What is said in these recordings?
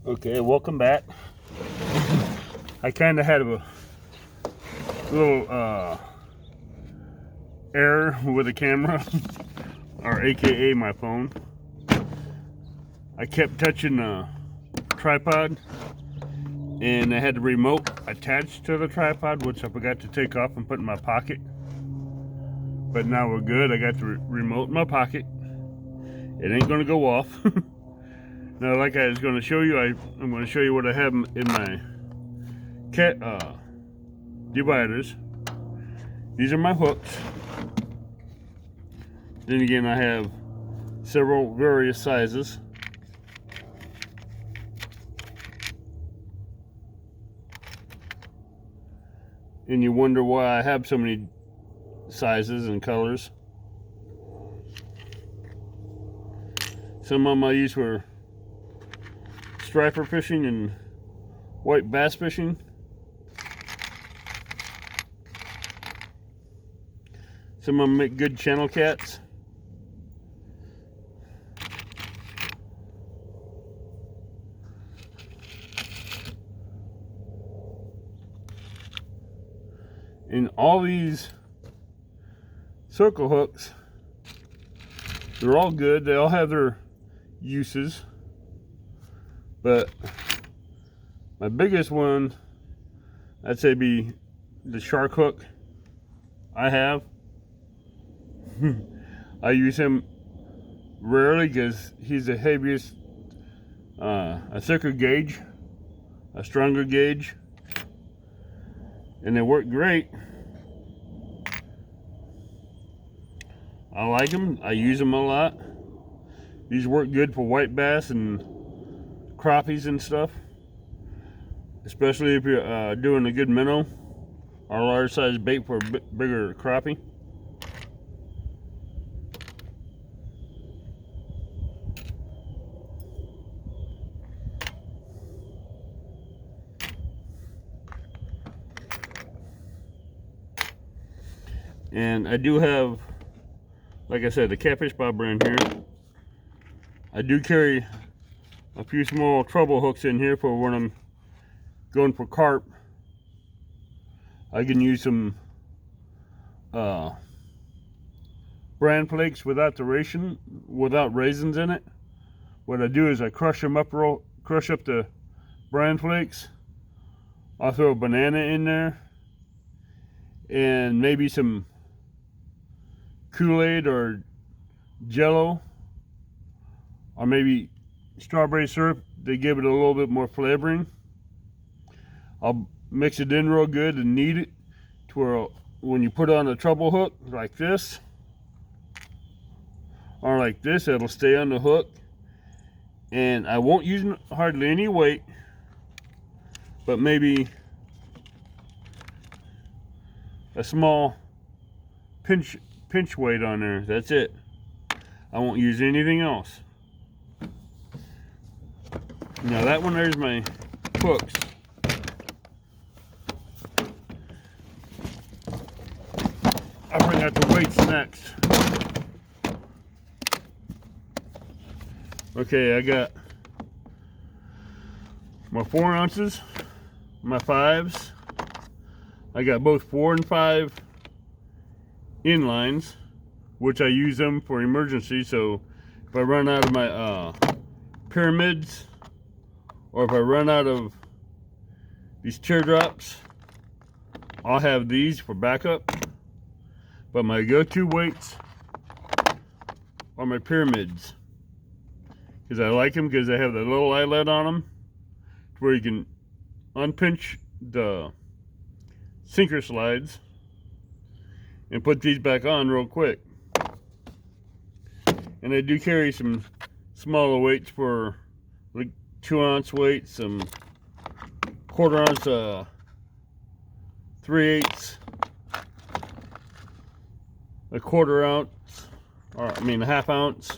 Okay, welcome back. I kind of had a little error with the camera, or AKA my phone. I kept touching the tripod, and I had the remote attached to the tripod, which I forgot to take off and put in my pocket. But now we're good. I got the remote in my pocket. It ain't gonna go off. Now, like I was going to show you, I'm going to show you what I have in my cat dividers. These are my hooks. Then again, I have several various sizes. And you wonder why I have so many sizes and colors. Some of them I use for striper fishing and white bass fishing. Some of them make good channel cats. And all these circle hooks, they're all good. They all have their uses. But my biggest one, I'd say, be the shark hook I have. I use him rarely because he's the heaviest, a thicker gauge, a stronger gauge, and they work great. I like them. I use them a lot. These work good for white bass and crappies and stuff, especially if you're doing a good minnow or large size bait for a bigger crappie. And I do have, like I said, the catfish bobber in here. I do carry a few small treble hooks in here for when I'm going for carp. I can use some bran flakes without raisins in it. What I do is I crush up the bran flakes. I'll throw a banana in there and maybe some Kool-Aid or Jello, or maybe strawberry syrup. They give it a little bit more flavoring. I'll mix it in real good and knead it to where when you put on a treble hook like this or like this, it'll stay on the hook. And I won't use hardly any weight, but maybe a small pinch weight on there. That's it. I won't use anything else. Now that one there's my hooks. I'll bring out the weights next. Okay, I got my 4 ounces, my 5s. I got both 4 and 5 inlines, which I use them for emergency. So if I run out of my pyramids, or if I run out of these teardrops, I'll have these for backup. But my go-to weights are my pyramids, because I like them because they have the little eyelet on them where you can unpinch the sinker slides and put these back on real quick. And I do carry some smaller weights for like 2-ounce weights, some 1/4 ounce 3/8, a 1/4 ounce, or I mean a 1/2 ounce,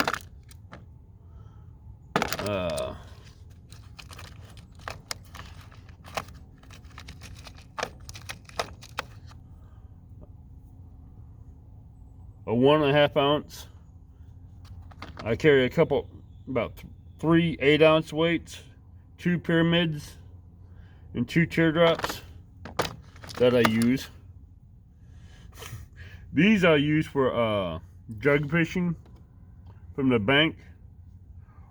a 1.5 ounce. I carry a couple, about 3 8-ounce weights 2 pyramids and 2 teardrops that I use. These I use for jug fishing from the bank,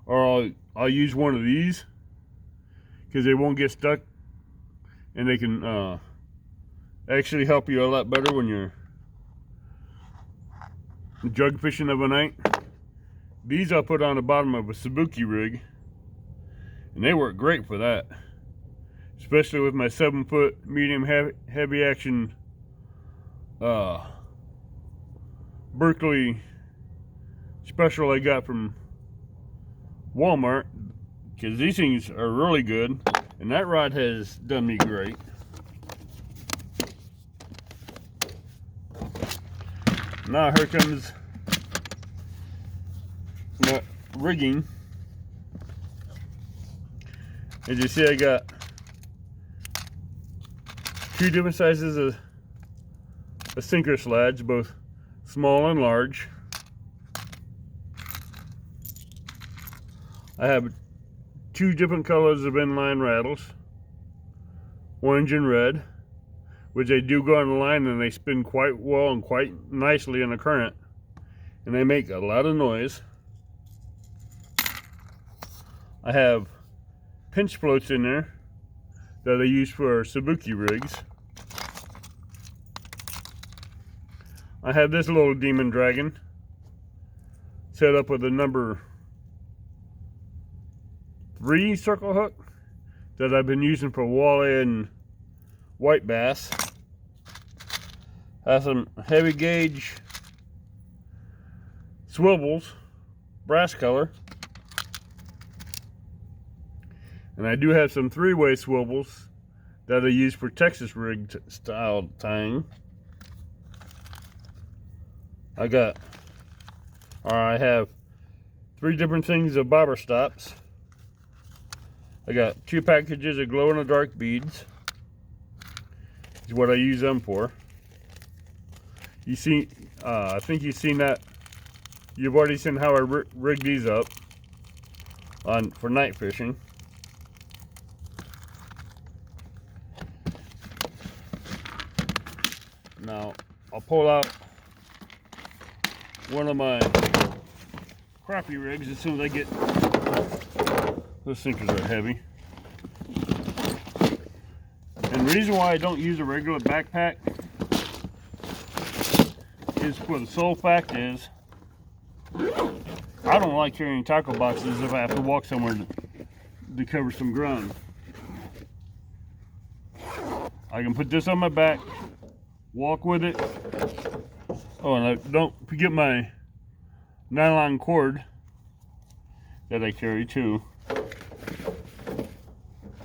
or I'll use one of these because they won't get stuck, and they can actually help you a lot better when you're jug fishing of a night. These I'll put on the bottom of a Sabuki rig, and they work great for that, especially with my 7-foot medium heavy action Berkeley special I got from Walmart, because these things are really good, and that rod has done me great. Now here comes my rigging. As you see, I got 2 different sizes of sinker slides, both small and large. I have 2 different colors of inline rattles, orange and red, which they do go on the line and they spin quite well and quite nicely in the current, and they make a lot of noise. I have pinch floats in there that I use for Sabuki rigs. I have this little demon dragon set up with a number 3 circle hook that I've been using for walleye and white bass. I have some heavy gauge swivels, brass color, and I do have some 3-way swivels that I use for Texas rig style tying. I have 3 different things of bobber stops. I got 2 packages of glow in the dark beads. Is what I use them for. You see, I think you've seen that. You've already seen how I rig these up for night fishing. Now I'll pull out one of my crappie rigs as soon as I get. Those sinkers are heavy. And the reason why I don't use a regular backpack is for the sole fact is I don't like carrying tackle boxes if I have to walk somewhere to cover some ground. I can put this on my back, walk with it. Oh, and I don't forget my nylon cord that I carry too,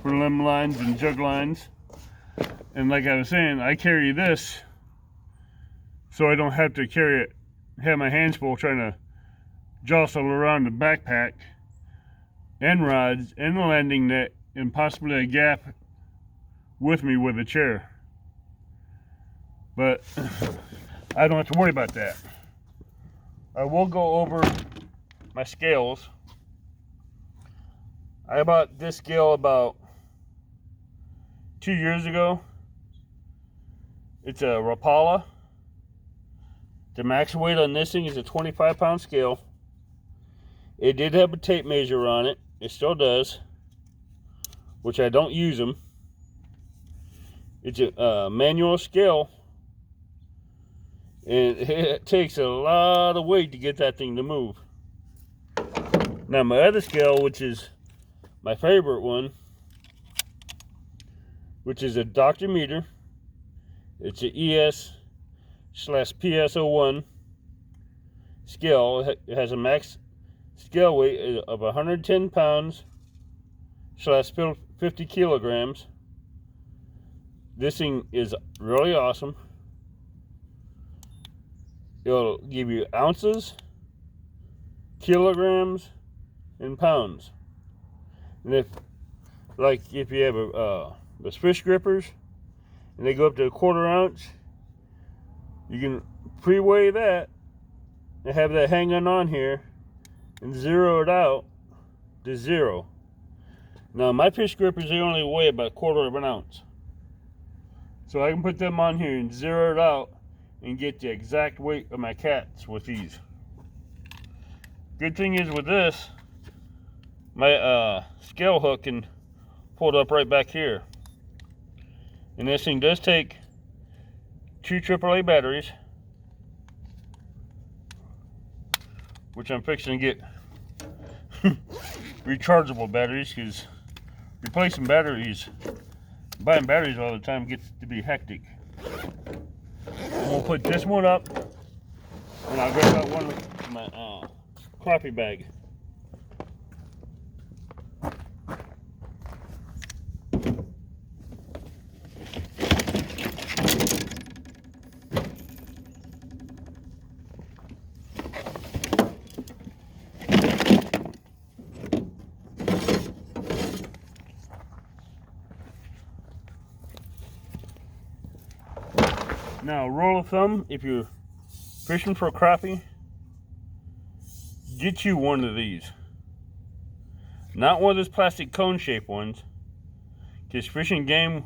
for limb lines and jug lines. And like I was saying, I carry this so I don't have to have my hands full trying to jostle around the backpack and rods and the landing net and possibly a gap with me with a chair. But I don't have to worry about that. I will go over my scales. I bought this scale about 2 years ago. It's a Rapala. The max weight on this thing is a 25-pound scale. It did have a tape measure on it. It still does, which I don't use them. It's a manual scale, and it takes a lot of weight to get that thing to move. Now my other scale, which is my favorite one, which is a Dr. Meter. It's a ES/PS01 scale. It has a max scale weight of 110 pounds / 50 kilograms. This thing is really awesome. It'll give you ounces, kilograms, and pounds. And if you have those fish grippers and they go up to a 1/4 ounce, you can pre-weigh that and have that hanging on here and zero it out to 0. Now my fish grippers, they only weigh about 1/4 of an ounce. So I can put them on here and zero it out and get the exact weight of my cats with these. Good thing is with this, my scale hook can pull it up right back here. And this thing does take 2 AAA batteries, which I'm fixing to get rechargeable batteries, because replacing batteries, buying batteries all the time gets to be hectic. And we'll put this one up, and I'll grab out one of my crappie bag. Now, rule of thumb, if you're fishing for crappie, get you one of these. Not one of those plastic cone shaped ones, because fishing game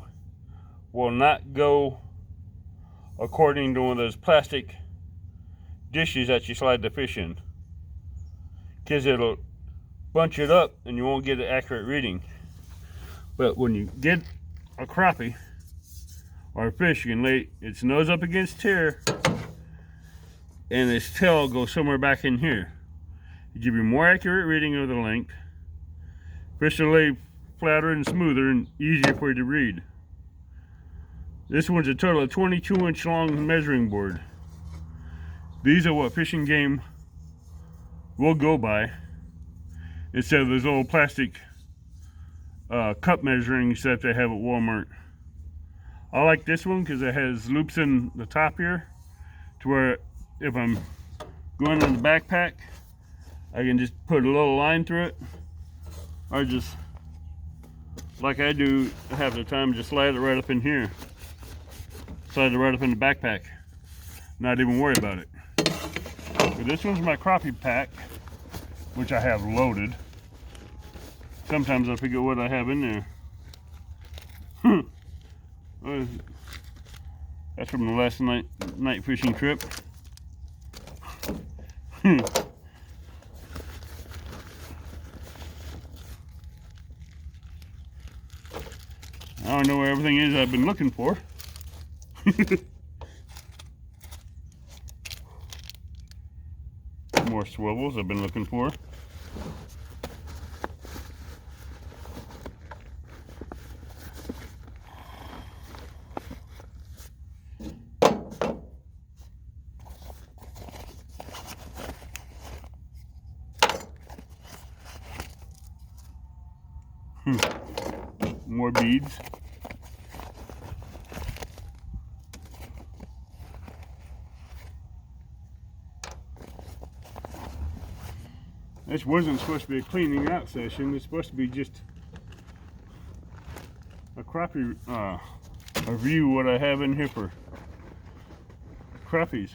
will not go according to one of those plastic dishes that you slide the fish in, because it'll bunch it up and you won't get an accurate reading. But when you get a crappie or a fish, you can lay its nose up against here and its tail goes somewhere back in here. It give you more accurate reading of the length. Fish will lay flatter and smoother and easier for you to read. This one's a total of 22-inch long measuring board. These are what fishing game will go by, instead of those old plastic cup measurings that they have at Walmart. I like this one because it has loops in the top here, to where if I'm going in the backpack, I can just put a little line through it, or just, like I do half the time, just slide it right up in here. Slide it right up in the backpack. Not even worry about it. But this one's my crappie pack, which I have loaded. Sometimes I forget what I have in there. That's from the last night fishing trip. I don't know where everything is I've been looking for. More swivels I've been looking for. More beads. This wasn't supposed to be a cleaning out session. It's supposed to be just a crappie review what I have in here for crappies,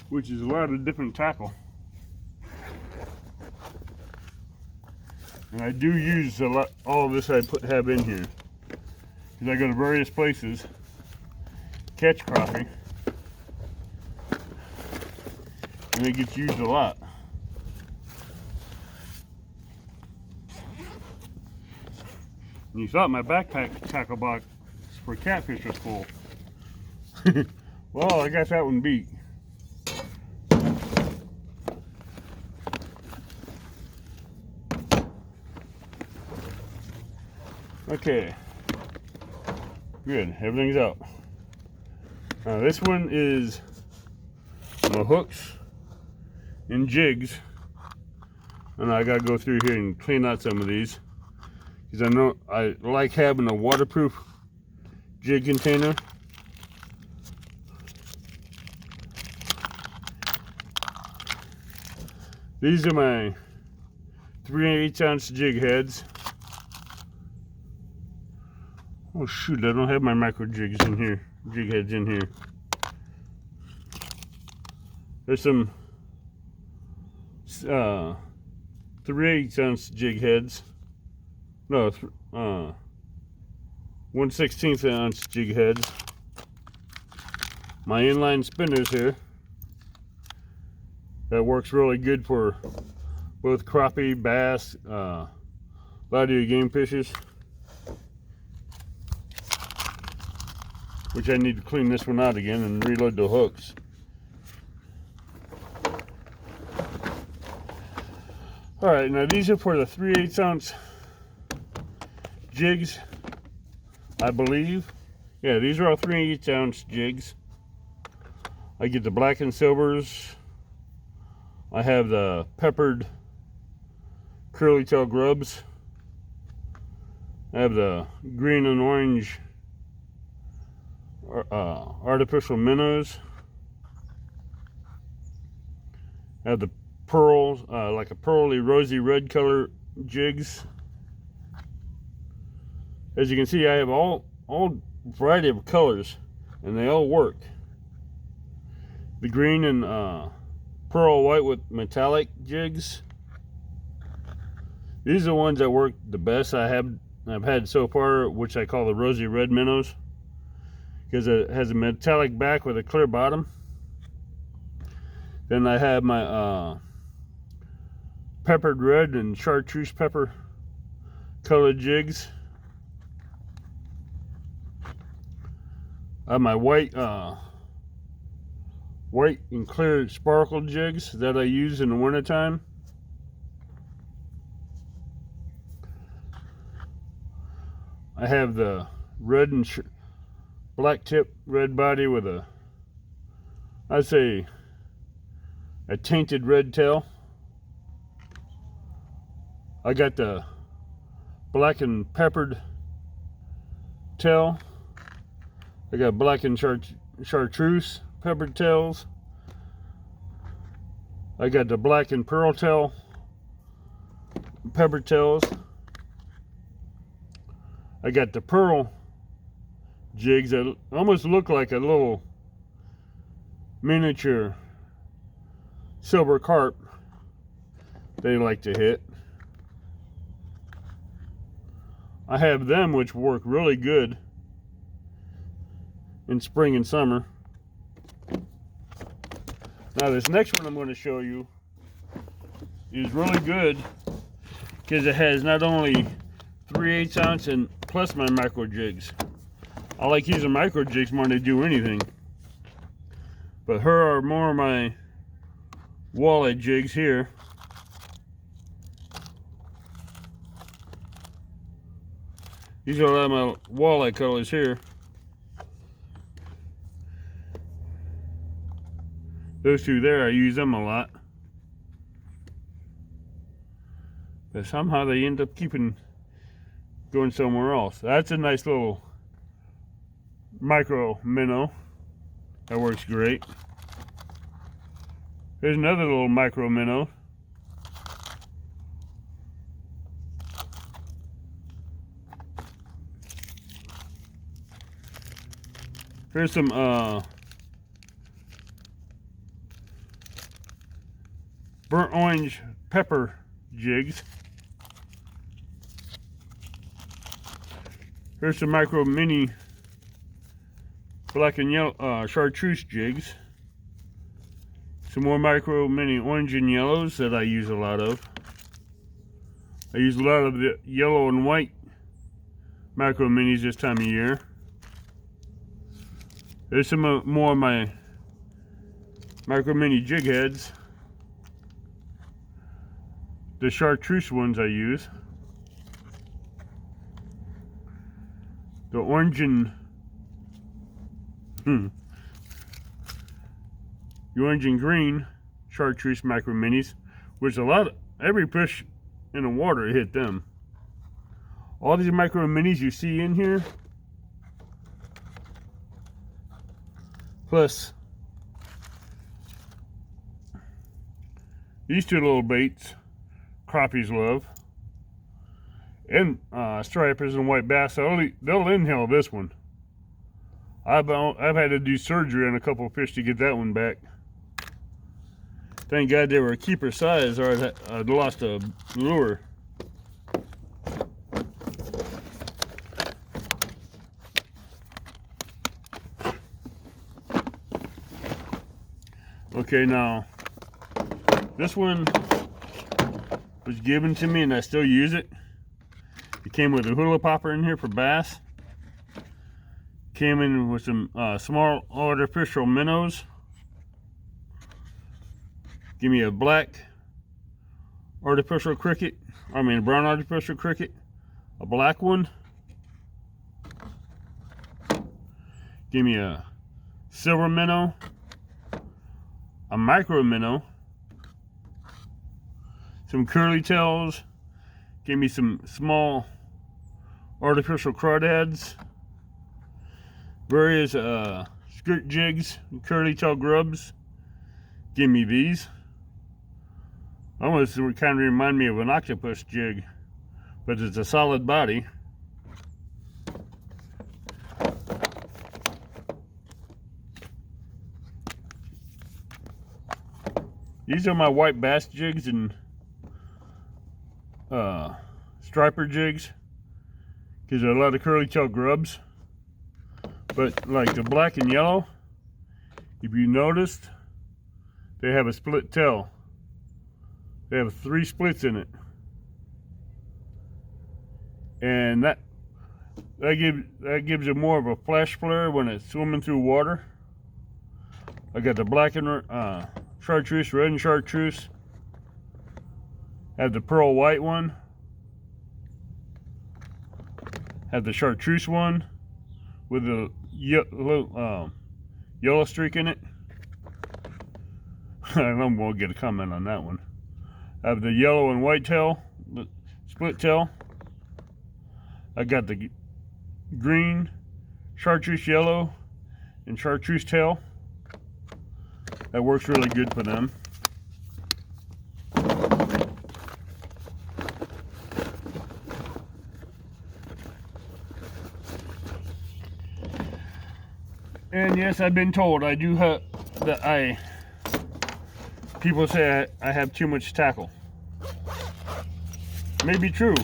which is a lot of different tackle. And I do use a lot, all of this I have in here, because I go to various places, catch crappie, and it gets used a lot. And you thought my backpack tackle box for catfish was full. Well, I got that one beat. Okay, good, everything's out. Now this one is my hooks and jigs, and I gotta go through here and clean out some of these, because I know I like having a waterproof jig container. These are my 3/8 ounce jig heads. Oh shoot, I don't have my micro jigs in here, jig heads in here. There's some 3/8 ounce jig heads. no, 1/16 ounce jig heads. My inline spinners here. That works really good for both crappie, bass, a lot of your game fishes. Which I need to clean this one out again and reload the hooks. Alright, now these are for the 3/8 ounce jigs, I believe. Yeah, these are all 3/8 ounce jigs. I get the black and silvers. I have the peppered curly tail grubs. I have the green and orange artificial minnows. I have the pearls, like a pearly rosy red color jigs. As you can see, I have all variety of colors, and they all work. The green and pearl white with metallic jigs. These are the ones that work the best I've had so far, which I call the rosy red minnows, because it has a metallic back with a clear bottom. Then I have my peppered red and chartreuse pepper colored jigs. I have my white and clear sparkle jigs that I use in the wintertime. I have the red and black tip red body with I'd say a tainted red tail. I got the black and peppered tail. I got black and chartreuse peppered tails. I got the black and pearl tail peppered tails. I got the pearl jigs that almost look like a little miniature silver carp they like to hit. I have them which work really good in spring and summer. Now this next one I'm going to show you is really good because it has not only 3/8 ounce and plus my micro jigs. I like using micro jigs more than I do anything. But here are more of my walleye jigs here. These are a lot of my walleye colors here. Those two there, I use them a lot. But somehow they end up going somewhere else. That's a nice little micro minnow. That works great. There's another little micro minnow. Here's some burnt orange pepper jigs. Here's some micro mini black and yellow chartreuse jigs. Some more micro mini orange and yellows that I use a lot of. I use a lot of the yellow and white micro minis this time of year. There's some more of my micro mini jig heads. The chartreuse ones I use. The orange and the orange and green chartreuse micro minis, which every fish in the water hit them. All these micro minis you see in here, plus these two little baits crappies love, and stripers and white bass, they'll inhale this one. I've had to do surgery on a couple of fish to get that one back. Thank God they were keeper size, or I'd lost a lure. Okay, now this one was given to me and I still use it. It came with a hula popper in here for bass. Came in with some small artificial minnows. Give me a black artificial cricket. I mean a brown artificial cricket. A black one. Give me a silver minnow. A micro minnow. Some curly tails. Give me some small artificial crawdads. Various skirt jigs and curly tail grubs. Give me these. Almost kind of remind me of an octopus jig, but it's a solid body. These are my white bass jigs and striper jigs, because there are a lot of curly tail grubs. But like the black and yellow, if you noticed, they have a split tail. They have 3 splits in it, and that gives it more of a flash flare when it's swimming through water. I got the black and chartreuse, red and chartreuse. Have the pearl white one. Have the chartreuse one with the yellow streak in it. I'm gonna get a comment on that one. I have the yellow and white tail, the split tail. I got the green, chartreuse yellow, and chartreuse tail. That works really good for them. And yes, I've been told I do have that people say I have too much tackle. May be true,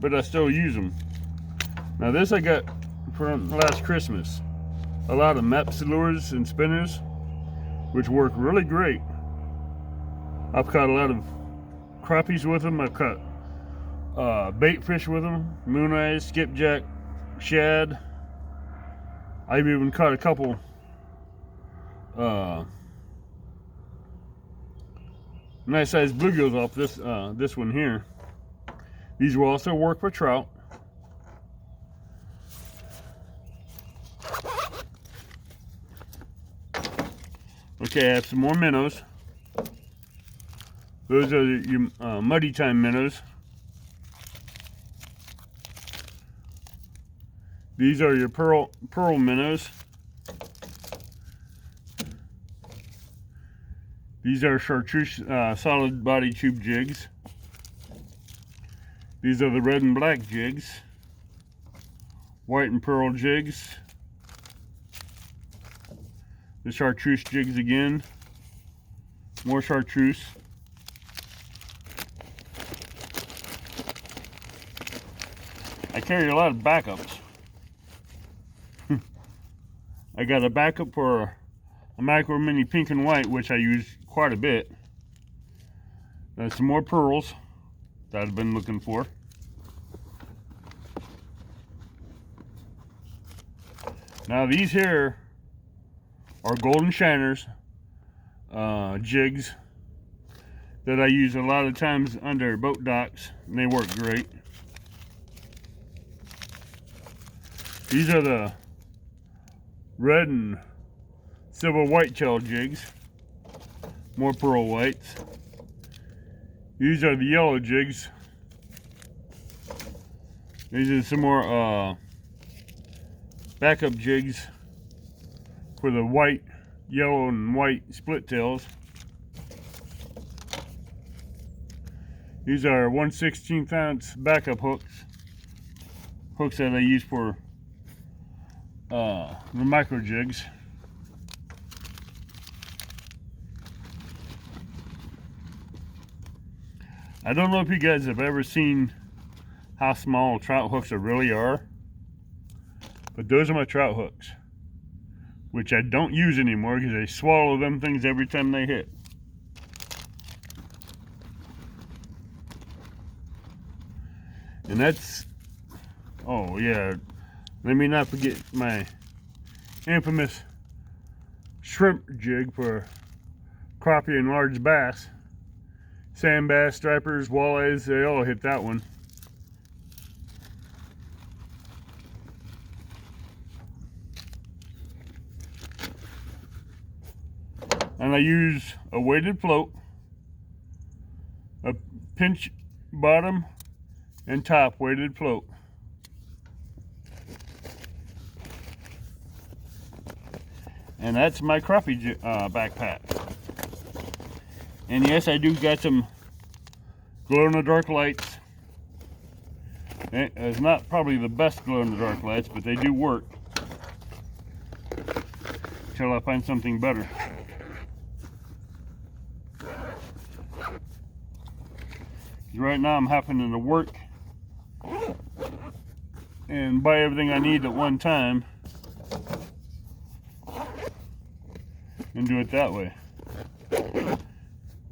but I still use them. Now this I got from last Christmas. A lot of Maps lures and spinners, which work really great. I've caught a lot of crappies with them. I've caught bait fish with them, moon eyes, skipjack, shad. I've even caught a couple nice sized bluegills off this one here. These will also work for trout. Okay, I have some more minnows. Those are your muddy time minnows. These are your pearl minnows. These are chartreuse solid body tube jigs. These are the red and black jigs. White and pearl jigs. The chartreuse jigs again. More chartreuse. I carry a lot of backups. I got a backup for a micro mini pink and white, which I use quite a bit. There's some more pearls that I've been looking for. Now these here are golden shiners jigs that I use a lot of times under boat docks, and they work great. These are the red and silver whitetail jigs. More pearl whites. These are the yellow jigs. These are some more backup jigs for the white, yellow, and white split tails. These are 1/16 ounce backup hooks. Hooks that I use for the micro jigs. I don't know if you guys have ever seen how small trout hooks really are, but those are my trout hooks. which I don't use anymore because they swallow them things every time they hit. And that's, oh yeah, let me not forget my infamous shrimp jig for crappie and large bass. Sand bass, stripers, walleyes, they all hit that one. And I use a weighted float, a pinch bottom and top weighted float. And that's my crappie backpack. And yes, I do got some glow-in-the-dark lights. It's not probably the best glow-in-the-dark lights, but they do work until I find something better. Right now I'm happening to work and buy everything I need at one time and do it that way.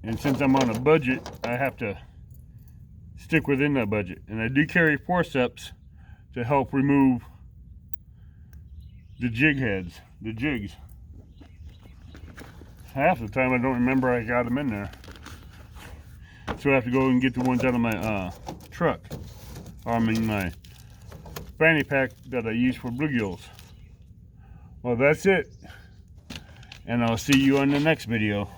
And since I'm on a budget, I have to stick within that budget. And I do carry forceps to help remove the jig heads, the jigs. Half the time I don't remember I got them in there. So I have to go and get the ones out of my truck. I mean my fanny pack that I use for bluegills. Well, that's it. And I'll see you on the next video.